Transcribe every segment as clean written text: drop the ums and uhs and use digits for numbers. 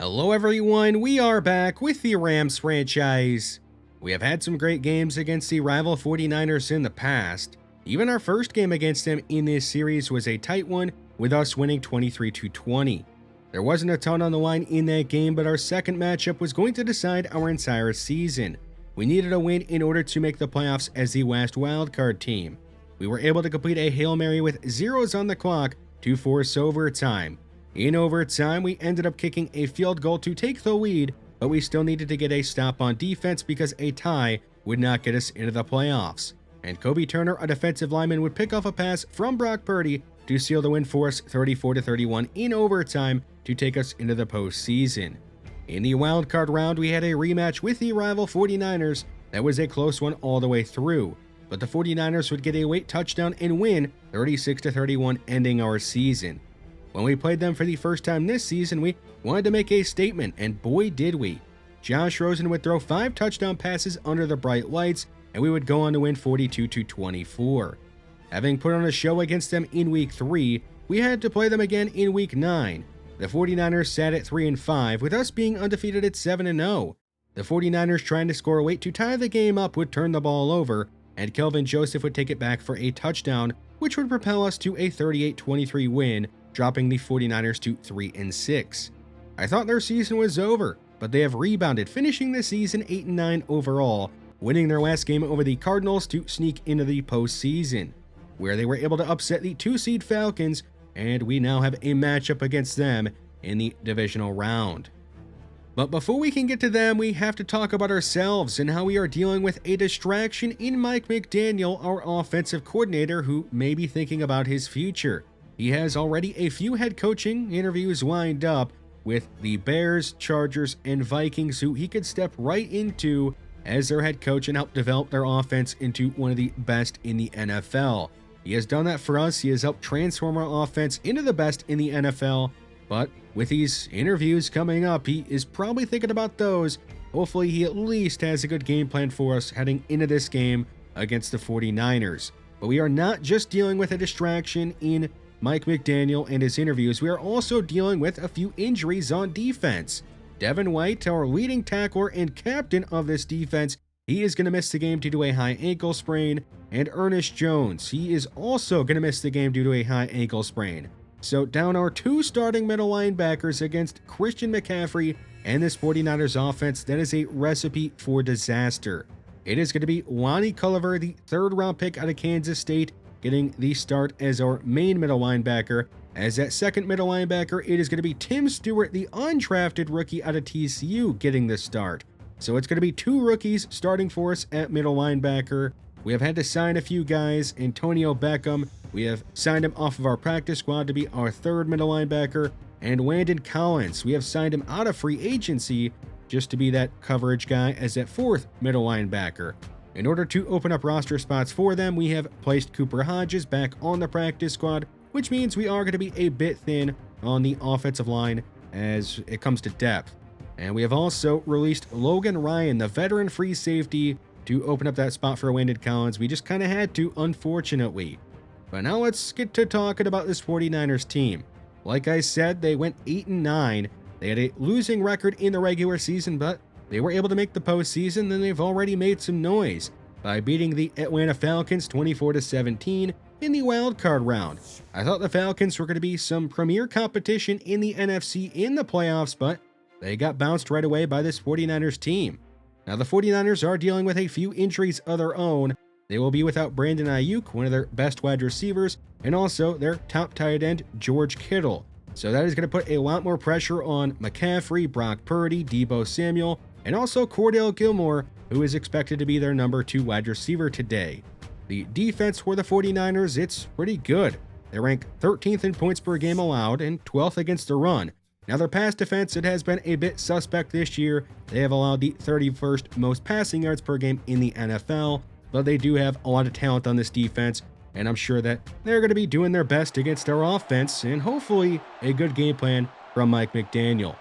Hello everyone, we are back with the Rams franchise. We have had some great games against the rival 49ers in the past. Even our first game against them in this series was a tight one, with us winning 23-20. There wasn't a ton on the line in that game, but our second matchup was going to decide our entire season. We needed a win in order to make the playoffs as the West wildcard team. We were able to complete a Hail Mary with zeros on the clock to force overtime. In overtime, we ended up kicking a field goal to take the lead, but we still needed to get a stop on defense because a tie would not get us into the playoffs. And Kobe Turner, a defensive lineman, would pick off a pass from Brock Purdy to seal the win for us 34-31 in overtime to take us into the postseason. In the wildcard round, we had a rematch with the rival 49ers that was a close one all the way through, but the 49ers would get a late touchdown and win 36-31, ending our season. When we played them for the first time this season, we wanted to make a statement, and boy did we. Josh Rosen would throw 5 touchdown passes under the bright lights, and we would go on to win 42-24. Having put on a show against them in Week 3, we had to play them again in Week 9. The 49ers sat at 3-5, with us being undefeated at 7-0. The 49ers trying to score late to tie the game up would turn the ball over, and Kelvin Joseph would take it back for a touchdown, which would propel us to a 38-23 win, dropping the 49ers to 3-6. I thought their season was over, but they have rebounded, finishing the season 8-9 overall, winning their last game over the Cardinals to sneak into the postseason, where they were able to upset the 2-seed Falcons, and we now have a matchup against them in the Divisional Round. But before we can get to them, we have to talk about ourselves and how we are dealing with a distraction in Mike McDaniel, our offensive coordinator, who may be thinking about his future. He has already a few head coaching interviews lined up with the Bears, Chargers, and Vikings, who he could step right into as their head coach and help develop their offense into one of the best in the NFL. He has done that for us. He has helped transform our offense into the best in the NFL. But with these interviews coming up, he is probably thinking about those. Hopefully, he at least has a good game plan for us heading into this game against the 49ers. But we are not just dealing with a distraction in Mike McDaniel and his interviews. We are also dealing with a few injuries on defense. Devin White, our leading tackler and captain of this defense, he is going to miss the game due to a high ankle sprain. And Ernest Jones, he is also going to miss the game due to a high ankle sprain. So down our 2 starting middle linebackers against Christian McCaffrey and this 49ers offense, that is a recipe for disaster. It is going to be Lonnie Culliver, the 3rd round pick out of Kansas State, getting the start as our main middle linebacker. As that second middle linebacker, it is going to be Tim Stewart, the undrafted rookie out of TCU, getting the start. So it's going to be 2 rookies starting for us at middle linebacker. We have had to sign a few guys. Antonio Beckham, we have signed him off of our practice squad to be our 3rd middle linebacker. And Landon Collins, we have signed him out of free agency just to be that coverage guy as that 4th middle linebacker. In order to open up roster spots for them, we have placed Cooper Hodges back on the practice squad, which means we are going to be a bit thin on the offensive line as it comes to depth. And we have also released Logan Ryan, the veteran free safety, to open up that spot for Landon Collins. We just kind of had to, unfortunately. But now let's get to talking about this 49ers team. Like I said, they went 8-9. They had a losing record in the regular season, but they were able to make the postseason, and they've already made some noise by beating the Atlanta Falcons 24-17 in the wildcard round. I thought the Falcons were going to be some premier competition in the NFC in the playoffs, but they got bounced right away by this 49ers team. Now, the 49ers are dealing with a few injuries of their own. They will be without Brandon Ayuk, one of their best wide receivers, and also their top tight end, George Kittle. So that is going to put a lot more pressure on McCaffrey, Brock Purdy, Deebo Samuel, and also Cordell Gilmore, who is expected to be their number 2 wide receiver today. The defense for the 49ers, it's pretty good. They rank 13th in points per game allowed and 12th against the run. Now, their pass defense, it has been a bit suspect this year. They have allowed the 31st most passing yards per game in the NFL, but they do have a lot of talent on this defense, and I'm sure that they're going to be doing their best against our offense, and hopefully a good game plan from Mike McDaniel.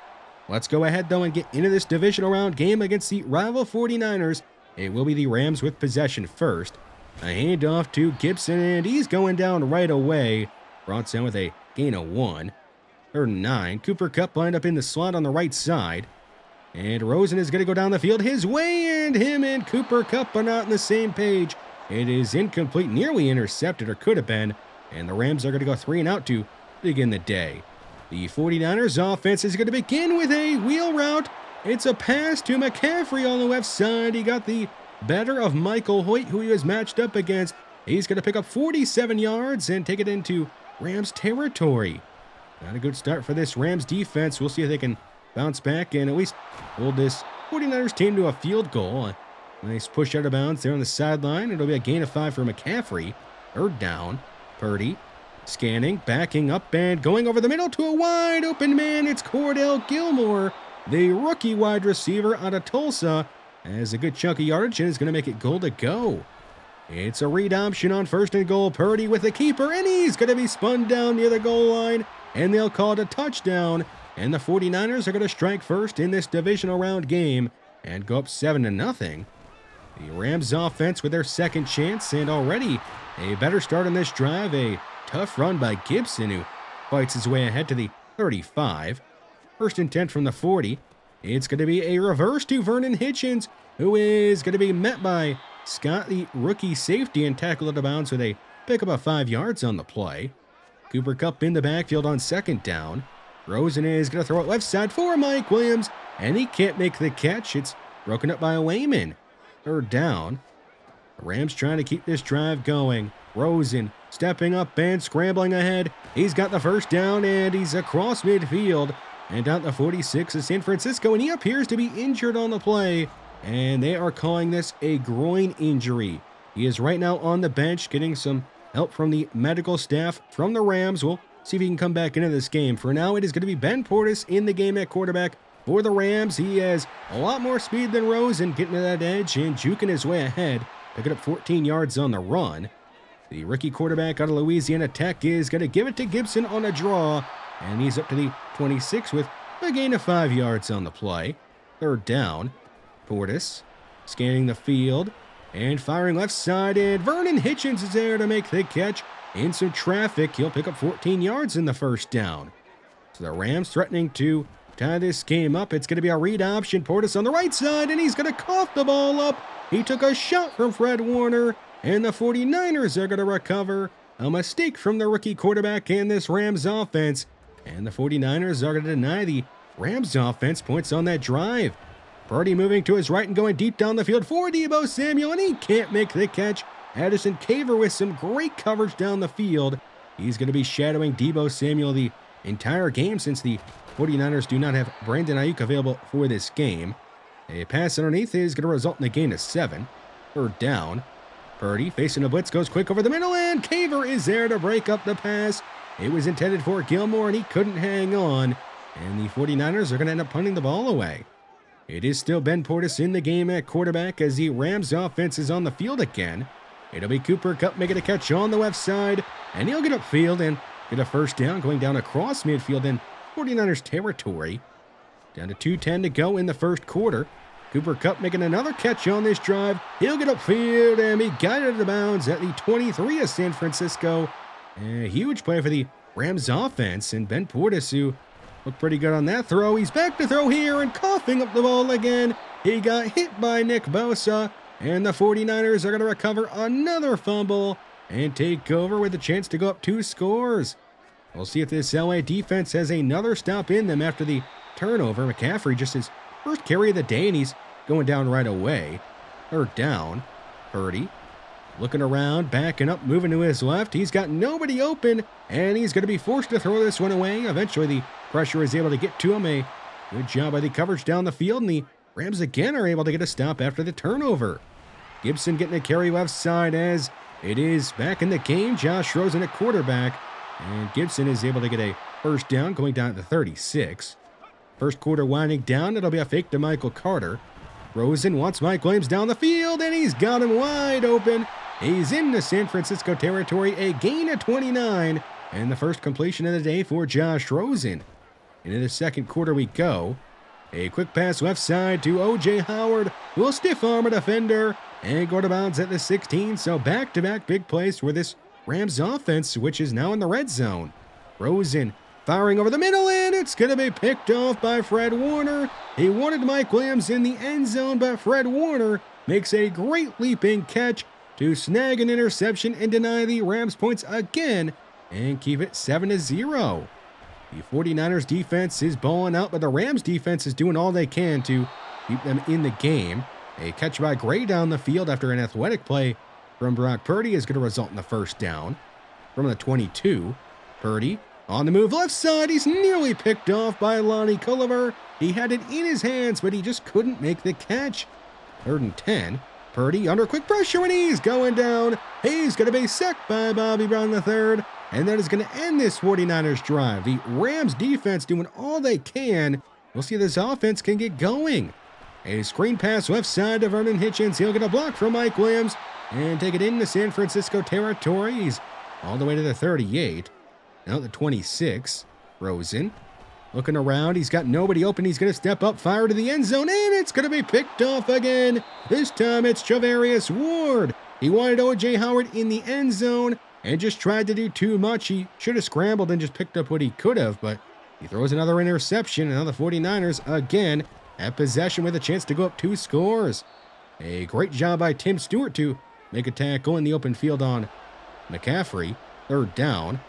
Let's go ahead, though, and get into this divisional round game against the rival 49ers. It will be the Rams with possession first. A handoff to Gibson, and he's going down right away. Brought down with a gain of 1. or 9. Cooper Kupp lined up in the slot on the right side. And Rosen is going to go down the field his way, and him and Cooper Kupp are not on the same page. It is incomplete, nearly intercepted, or could have been. And the Rams are going to go 3 and out to begin the day. The 49ers offense is going to begin with a wheel route. It's a pass to McCaffrey on the left side. He got the better of Michael Hoyt, who he was matched up against. He's going to pick up 47 yards and take it into Rams territory. Not a good start for this Rams defense. We'll see if they can bounce back and at least hold this 49ers team to a field goal. A nice push out of bounds there on the sideline. It'll be a gain of 5 for McCaffrey. 3rd down. Purdy scanning, backing up, and going over the middle to a wide open man. It's Cordell Gilmore, the rookie wide receiver out of Tulsa, has a good chunk of yardage and is going to make it goal to go. It's a read option on 1st and goal. Purdy with the keeper, and he's going to be spun down near the goal line, and they'll call it a touchdown. And the 49ers are going to strike first in this divisional round game and go up 7-0. The Rams offense with their second chance, and already a better start on this drive. A tough run by Gibson, who fights his way ahead to the 35. 1st and 10 from the 40. It's going to be a reverse to Vernon Hitchens, who is going to be met by Scott, the rookie safety, and tackled out of bounds with a pickup of 5 yards on the play. Cooper Kupp in the backfield on 2nd down. Rosen is going to throw it left side for Mike Williams, and he can't make the catch. It's broken up by Wayman. 3rd down. The Rams trying to keep this drive going. Rosen stepping up and scrambling ahead. He's got the 1st down, and he's across midfield and down the 46 of San Francisco, and he appears to be injured on the play, and they are calling this a groin injury. He is right now on the bench getting some help from the medical staff from the Rams. We'll see if he can come back into this game. For now, it is going to be Ben Portis in the game at quarterback for the Rams. He has a lot more speed than Rosen, getting to that edge and juking his way ahead, picking up 14 yards on the run. The rookie quarterback out of Louisiana Tech is going to give it to Gibson on a draw, and he's up to the 26 with a gain of 5 yards on the play. 3rd down. Portis scanning the field and firing left side, and Vernon Hitchens is there to make the catch. In some traffic, he'll pick up 14 yards in the 1st down. So the Rams threatening to tie this game up. It's going to be a read option. Portis on the right side, and he's going to cough the ball up. He took a shot from Fred Warner, and the 49ers are going to recover. A mistake from the rookie quarterback and this Rams offense. And the 49ers are going to deny the Rams offense points on that drive. Purdy moving to his right and going deep down the field for Deebo Samuel, and he can't make the catch. Addison Caver with some great coverage down the field. He's going to be shadowing Deebo Samuel the entire game since the 49ers do not have Brandon Ayuk available for this game. A pass underneath is going to result in a gain of 7. 3rd down. Purdy facing a blitz goes quick over the middle, and Caver is there to break up the pass. It was intended for Gilmore, and he couldn't hang on. And the 49ers are going to end up punting the ball away. It is still Ben Portis in the game at quarterback as the Rams offense is on the field again. It'll be Cooper Kupp making a catch on the left side, and he'll get upfield and get a 1st down going down across midfield in 49ers territory. Down to 2:10 to go in the 1st quarter. Cooper Kupp making another catch on this drive. He'll get upfield and be guided out of bounds at the 23 of San Francisco. A huge play for the Rams offense, and Ben Portis, who looked pretty good on that throw. He's back to throw here and coughing up the ball again. He got hit by Nick Bosa, and the 49ers are going to recover another fumble and take over with a chance to go up 2 scores. We'll see if this LA defense has another stop in them after the turnover. McCaffrey just his 1st carry of the day, and he's going down right away. 3rd down. Purdy looking around, backing up, moving to his left. He's got nobody open, and he's going to be forced to throw this one away. Eventually, the pressure is able to get to him. A good job by the coverage down the field, and the Rams again are able to get a stop after the turnover. Gibson getting a carry left side as it is back in the game. Josh Rosen at quarterback, and Gibson is able to get a 1st down going down to 36. 1st quarter winding down. It'll be a fake to Michael Carter. Rosen wants Mike Williams down the field, and he's got him wide open. He's into San Francisco territory, a gain of 29, and the 1st completion of the day for Josh Rosen. Into the 2nd quarter we go. A quick pass left side to O.J. Howard, who will stiff arm a defender and go to bounds at the 16. So back-to-back big plays for this Rams offense, which is now in the red zone. Rosen firing over the middle, and it's going to be picked off by Fred Warner. He wanted Mike Williams in the end zone, but Fred Warner makes a great leaping catch to snag an interception and deny the Rams points again and keep it 7-0. The 49ers defense is balling out, but the Rams defense is doing all they can to keep them in the game. A catch by Gray down the field after an athletic play from Brock Purdy is going to result in the first down. From the 22, Purdy on the move left side. He's nearly picked off by Lonnie Culliver. He had it in his hands, but he just couldn't make the catch. 3rd and 10. Purdy under quick pressure, and he's going down. He's going to be sacked by Bobby Brown III, and that is going to end this 49ers drive. The Rams defense doing all they can. We'll see if this offense can get going. A screen pass left side to Vernon Hitchens. He'll get a block from Mike Williams and take it into San Francisco territory. He's all the way to the 38. Now the 26. Rosen looking around. He's got nobody open. He's going to step up, fire to the end zone, and it's going to be picked off again. This time it's Charvarius Ward. He wanted O.J. Howard in the end zone and just tried to do too much. He should have scrambled and just picked up what he could have, but he throws another interception, and now the 49ers again at possession with a chance to go up 2 scores. A great job by Tim Stewart to make a tackle in the open field on McCaffrey. 3rd down.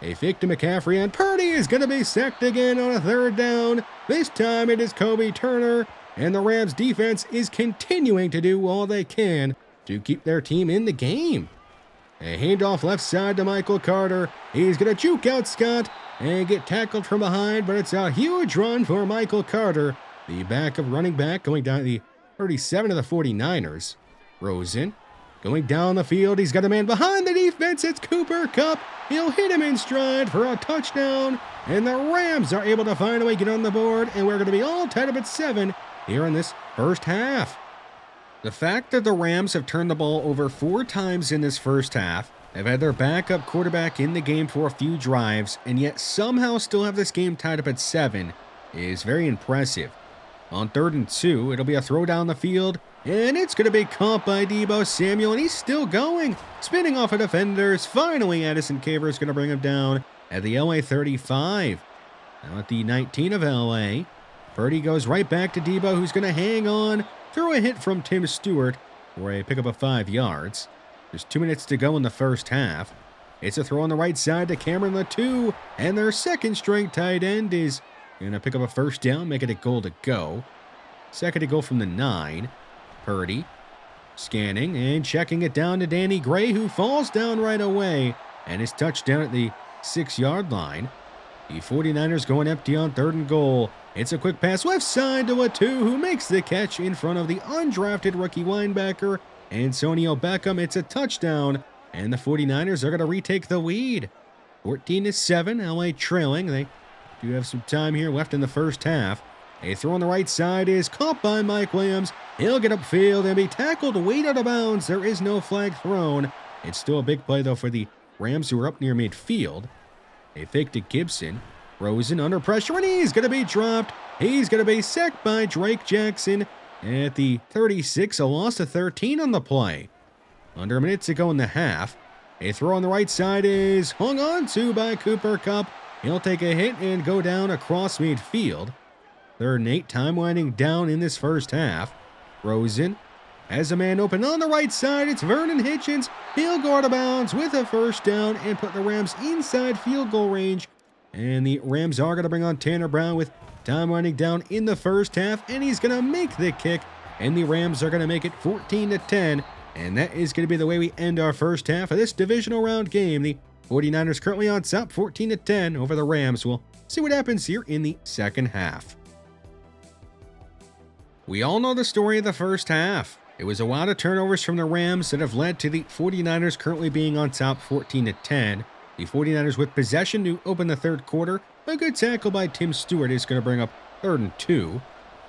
A fake to McCaffrey, and Purdy is going to be sacked again on a 3rd down. This time it is Kobe Turner, and the Rams defense is continuing to do all they can to keep their team in the game. A handoff left side to Michael Carter. He's going to juke out Scott and get tackled from behind, but it's a huge run for Michael Carter, the backup running back, going down to the 37 of the 49ers. Rosen going down the field. He's got a man behind the defense. It's Cooper Kupp. He'll hit him in stride for a touchdown, and the Rams are able to find a way to get on the board, and we're going to be all tied up at 7 here in this first half. The fact that the Rams have turned the ball over 4 times in this first half, have had their backup quarterback in the game for a few drives, and yet somehow still have this game tied up at 7 is very impressive. On 3rd and 2, it'll be a throw down the field, and it's going to be caught by Deebo Samuel, and he's still going, spinning off of defenders. Finally, Addison Caver is going to bring him down at the LA 35. Now at the 19 of LA, Purdy goes right back to Deebo, who's going to hang on through a hit from Tim Stewart for a pickup of 5 yards. There's 2 minutes to go in the first half. It's a throw on the right side to Cameron Latou, and their second-string tight end is going to pick up a first down, make it a goal to go. 2nd to go from the 9. Purdy scanning and checking it down to Danny Gray, who falls down right away, and is touched down at the 6-yard line. The 49ers going empty on 3rd and goal. It's a quick pass left side to Latou, who makes the catch in front of the undrafted rookie linebacker, Antonio Beckham. It's a touchdown, and the 49ers are going to retake the lead. 14-7, LA trailing. They do have some time here left in the first half. A throw on the right side is caught by Mike Williams. He'll get upfield and be tackled way out of bounds. There is no flag thrown. It's still a big play, though, for the Rams, who are up near midfield. A fake to Gibson. Rosen under pressure, and he's going to be dropped. He's going to be sacked by Drake Jackson at the 36, a loss of 13 on the play. Under a minute to go in the half. A throw on the right side is hung on to by Cooper Kupp. He'll take a hit and go down across midfield. 3rd and 8, time winding down in this first half. Rosen has a man open on the right side. It's Vernon Hitchens. He'll go out of bounds with a first down and put the Rams inside field goal range. And the Rams are going to bring on Tanner Brown with time winding down in the first half, and he's going to make the kick, and the Rams are going to make it 14-10, and that is going to be the way we end our first half of this divisional round game. The 49ers currently on top 14-10 over the Rams. We'll see what happens here in the second half. We all know the story of the first half. It was a lot of turnovers from the Rams that have led to the 49ers currently being on top 14-10. The 49ers with possession to open the 3rd quarter. A good tackle by Tim Stewart is going to bring up 3rd and 2.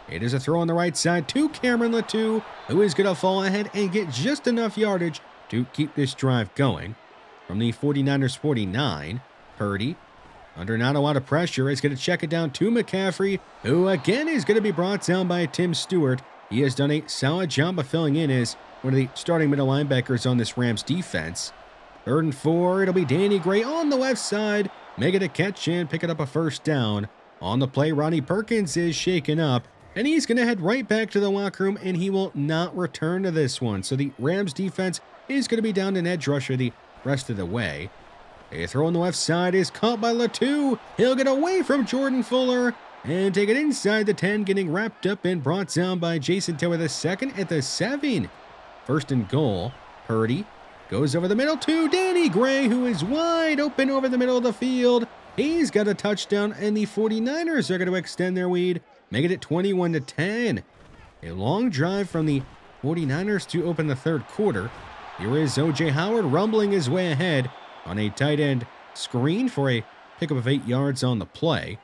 It is a throw on the right side to Cameron Latou, who is going to fall ahead and get just enough yardage to keep this drive going. From the 49ers 49, Purdy, under not a lot of pressure, is going to check it down to McCaffrey, who again is going to be brought down by Tim Stewart. He has done a solid job of filling in as one of the starting middle linebackers on this Rams defense. 3rd and 4, it'll be Danny Gray on the left side. make it a catch and pick it up a first down. On the play, Ronnie Perkins is shaken up, and he's going to head right back to the locker room, and he will not return to this one. So the Rams defense is going to be down an edge rusher the rest of the way. A throw on the left side is caught by Latu. He'll get away from Jordan Fuller and take it inside the 10, getting wrapped up and brought down by Jason Taylor II at the 7. First and goal. Purdy goes over the middle to Danny Gray, who is wide open over the middle of the field. He's got a touchdown, and the 49ers are going to extend their lead, making it 21-10. A long drive from the 49ers to open the third quarter. Here is O.J. Howard rumbling his way ahead on a tight end screen for a pickup of 8 yards on the play.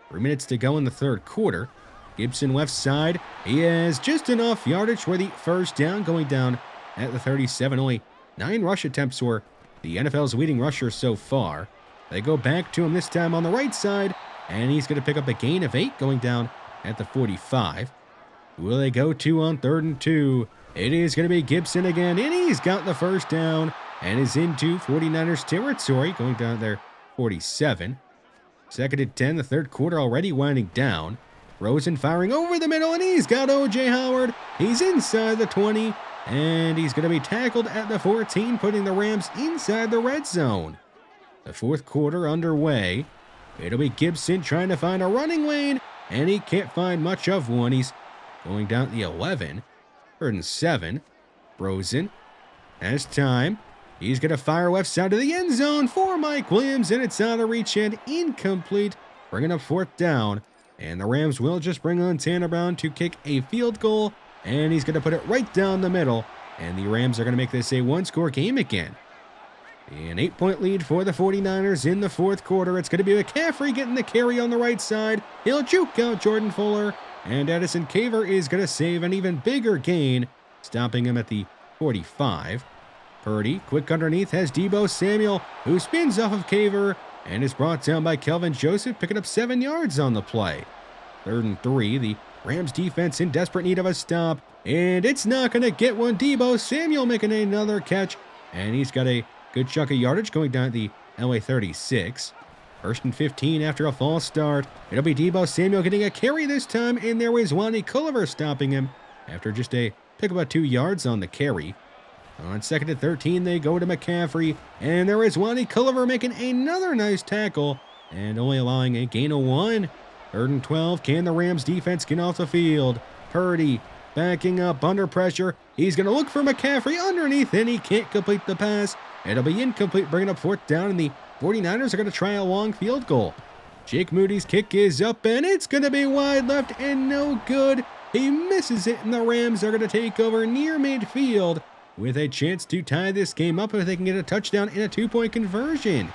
3 minutes to go in the third quarter. Gibson left side. He has just enough yardage for the first down, going down at the 37. Only 9 rush attempts for the NFL's leading rusher so far. They go back to him this time on the right side, and he's going to pick up a gain of 8, going down at the 45. Who will they go to on 3rd and 2? It is going to be Gibson again, and he's got the first down and is into 49ers territory, going down at their 47. 2nd and 10, the third quarter already winding down. Rosen firing over the middle, and he's got O.J. Howard. He's inside the 20, and he's going to be tackled at the 14, putting the Rams inside the red zone. The fourth quarter underway. It'll be Gibson trying to find a running lane, and he can't find much of one. He's going down at the 11. 3rd and 7. Rosen has time. He's going to fire left side of the end zone for Mike Williams, and it's out of reach and incomplete, bringing up 4th down. And the Rams will just bring on Tanner Brown to kick a field goal, and he's going to put it right down the middle. And the Rams are going to make this a one-score game again. An 8-point lead for the 49ers in the fourth quarter. It's going to be McCaffrey getting the carry on the right side. He'll juke out Jordan Fuller, and Addison Caver is going to save an even bigger gain, stopping him at the 45. Purdy, quick underneath, has Deebo Samuel, who spins off of Caver and is brought down by Kelvin Joseph, picking up 7 yards on the play. 3rd and 3, the Rams defense in desperate need of a stop, and it's not going to get one. Deebo Samuel making another catch, and he's got a good chunk of yardage going down at the LA 36. 1st and 15 after a false start. It'll be Deebo Samuel getting a carry this time, and there was Wani Culliver stopping him after just a pick about 2 yards on the carry. On 2nd and 13, they go to McCaffrey, and there is Wani Culliver making another nice tackle and only allowing a gain of 1. 3rd and 12, can the Rams defense get off the field? Purdy backing up under pressure. He's going to look for McCaffrey underneath, and he can't complete the pass. It'll be incomplete, bringing up 4th down, and the 49ers are going to try a long field goal. Jake Moody's kick is up, and it's going to be wide left and no good. He misses it, and the Rams are going to take over near midfield with a chance to tie this game up if they can get a touchdown and a 2-point conversion.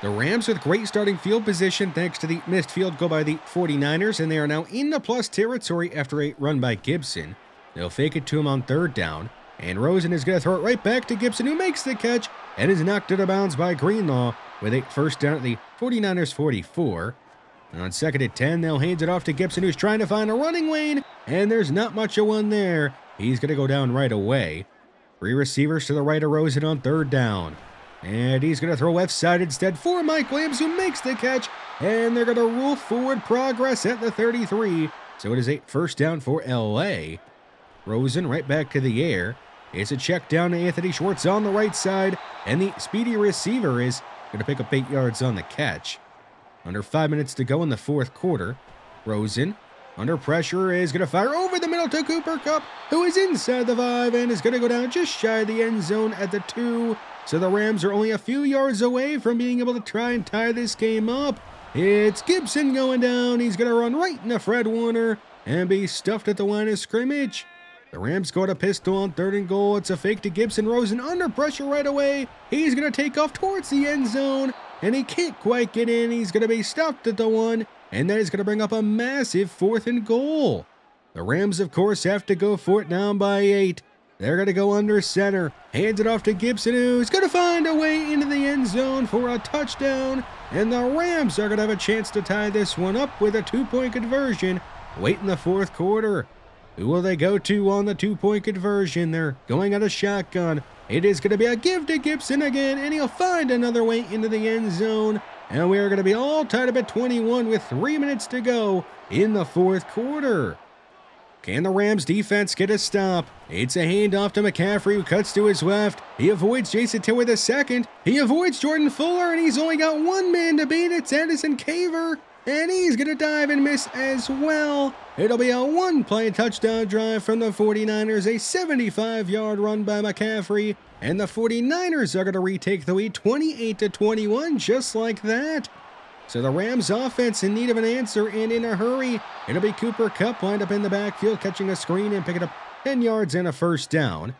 The Rams with great starting field position thanks to the missed field goal by the 49ers, and they are now in the plus territory after a run by Gibson. They'll fake it to him on 3rd down, and Rosen is going to throw it right back to Gibson, who makes the catch and is knocked out of bounds by Greenlaw with a first down at the 49ers 44. And on 2nd and 10, they'll hand it off to Gibson, who's trying to find a running lane, and there's not much of one there. He's going to go down right away. 3 receivers to the right of Rosen on 3rd down. And he's going to throw left side instead for Mike Williams, who makes the catch. And they're going to rule forward progress at the 33. So it is a first down for LA. Rosen right back to the air. It's a check down to Anthony Schwartz on the right side. And the speedy receiver is going to pick up 8 yards on the catch. Under 5 minutes to go in the fourth quarter. Rosen, under pressure, is going to fire over the middle to Cooper Kupp, who is inside the 5 and is going to go down just shy of the end zone at the 2. So the Rams are only a few yards away from being able to try and tie this game up. It's Gibson going down. He's going to run right into Fred Warner and be stuffed at the line of scrimmage. The Rams go to pistol on 3rd and goal. It's a fake to Gibson. Rosen under pressure right away. He's going to take off towards the end zone, and he can't quite get in. He's going to be stopped at the 1, and that is going to bring up a massive 4th and goal. The Rams, of course, have to go for it down by 8. They're going to go under center. Hands it off to Gibson, who's going to find a way into the end zone for a touchdown. And the Rams are going to have a chance to tie this one up with a 2-point conversion late in the fourth quarter. Who will they go to on the 2-point conversion? They're going out of shotgun. It is going to be a give to Gibson again, and he'll find another way into the end zone. and we are going to be all tied up at 21 with 3 minutes to go in the fourth quarter. Can the Rams defense get a stop? It's a handoff to McCaffrey, who cuts to his left. He avoids Jason Taylor the second. He avoids Jordan Fuller, and he's only got one man to beat. It's Addison Caver, and he's going to dive and miss as well. It'll be a one-play touchdown drive from the 49ers, a 75-yard run by McCaffrey, and the 49ers are going to retake the lead 28-21 just like that. So the Rams offense in need of an answer and in a hurry. It'll be Cooper Kupp lined up in the backfield, catching a screen and picking up 10 yards and a first down.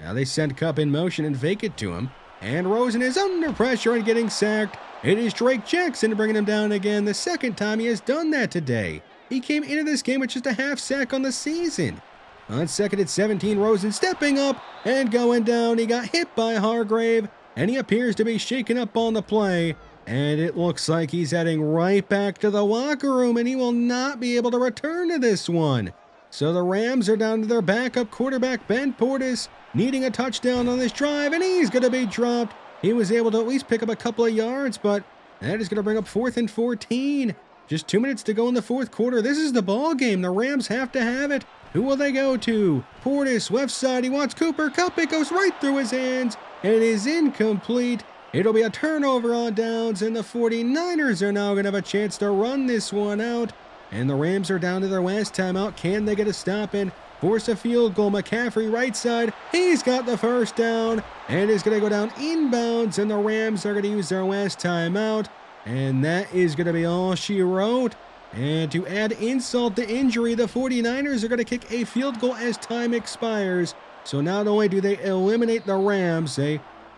Now they send Kupp in motion and fake it to him. And Rosen is under pressure and getting sacked. It is Drake Jackson bringing him down again, the second time he has done that today. He came into this game with just a half sack on the season. On second and 17, Rosen stepping up and going down. He got hit by Hargrave, and he appears to be shaken up on the play. And it looks like he's heading right back to the locker room, and he will not be able to return to this one. So the Rams are down to their backup quarterback, Ben Portis, needing a touchdown on this drive, and he's going to be dropped. He was able to at least pick up a couple of yards, but that is going to bring up 4th and 14. Just 2 minutes to go in the fourth quarter. This is the ball game. The Rams have to have it. Who will they go to? Portis, left side. He wants Cooper Kupp. It goes right through his hands. It is incomplete. It'll be a turnover on downs, and the 49ers are now going to have a chance to run this one out. And the Rams are down to their last timeout. Can they get a stop and force a field goal? McCaffrey right side. He's got the first down and is going to go down inbounds, and the Rams are going to use their last timeout. And that is going to be all she wrote. And to add insult to injury, the 49ers are going to kick a field goal as time expires. So not only do they eliminate the Rams, they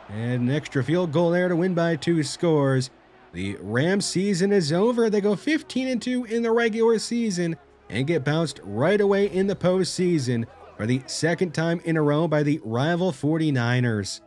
add an extra field goal there to win by 2 scores. The Rams season is over. They go 15-2 in the regular season and get bounced right away in the postseason for the second time in a row by the rival 49ers.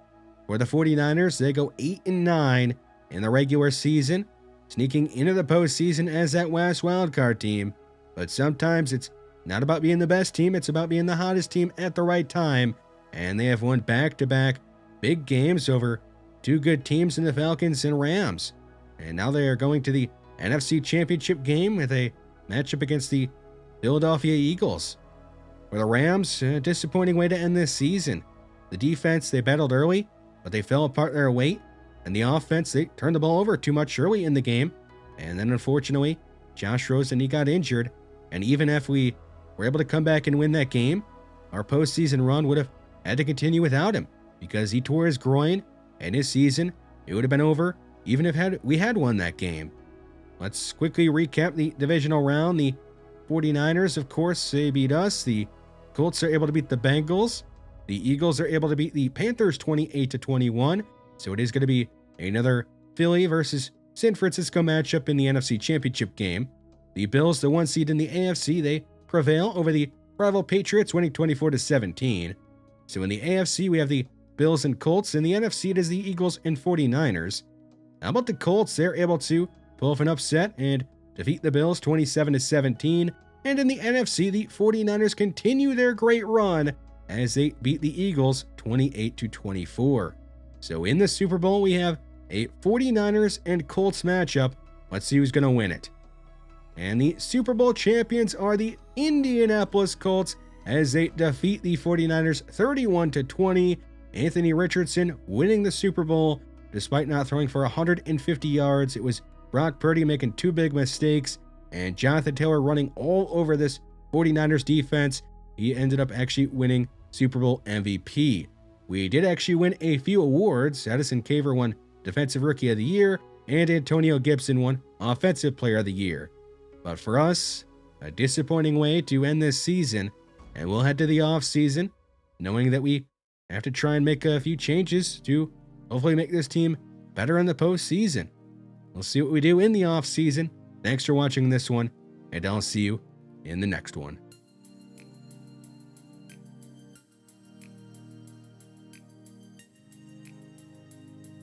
For the 49ers, they go 8-9 in the regular season, sneaking into the postseason as that last wildcard team. But sometimes it's not about being the best team, it's about being the hottest team at the right time. And they have won back-to-back big games over 2 good teams in the Falcons and Rams. And now they are going to the NFC Championship game with a matchup against the Philadelphia Eagles. For the Rams, a disappointing way to end this season. The defense, they battled early, but they fell apart their weight. And the offense, they turned the ball over too much early in the game. And then unfortunately, Josh Rosen, he got injured. And even if we were able to come back and win that game, our postseason run would have had to continue without him, because he tore his groin, and his season, it would have been over even if we had won that game. Let's quickly recap the divisional round. The 49ers, of course, they beat us. The Colts are able to beat the Bengals. The Eagles are able to beat the Panthers 28-21. So it is going to be another Philly versus San Francisco matchup in the NFC Championship game. The Bills, the 1 seed in the AFC, they prevail over the rival Patriots, winning 24-17. So in the AFC, we have the Bills and Colts. In the NFC, it is the Eagles and 49ers. How about the Colts? They're able to pull off an upset and defeat the Bills 27-17. And in the NFC, the 49ers continue their great run as they beat the Eagles 28-24. So in the Super Bowl, we have a 49ers and Colts matchup. Let's see who's going to win it. And the Super Bowl champions are the Indianapolis Colts as they defeat the 49ers 31-20. Anthony Richardson winning the Super Bowl despite not throwing for 150 yards. It was Brock Purdy making 2 big mistakes and Jonathan Taylor running all over this 49ers defense. He ended up actually winning Super Bowl MVP. We did actually win a few awards. Addison Caver won Defensive Rookie of the Year, and Antonio Gibson won Offensive Player of the Year. But for us, a disappointing way to end this season, and we'll head to the offseason knowing that we have to try and make a few changes to hopefully make this team better in the postseason. We'll see what we do in the offseason. Thanks for watching this one, and I'll see you in the next one.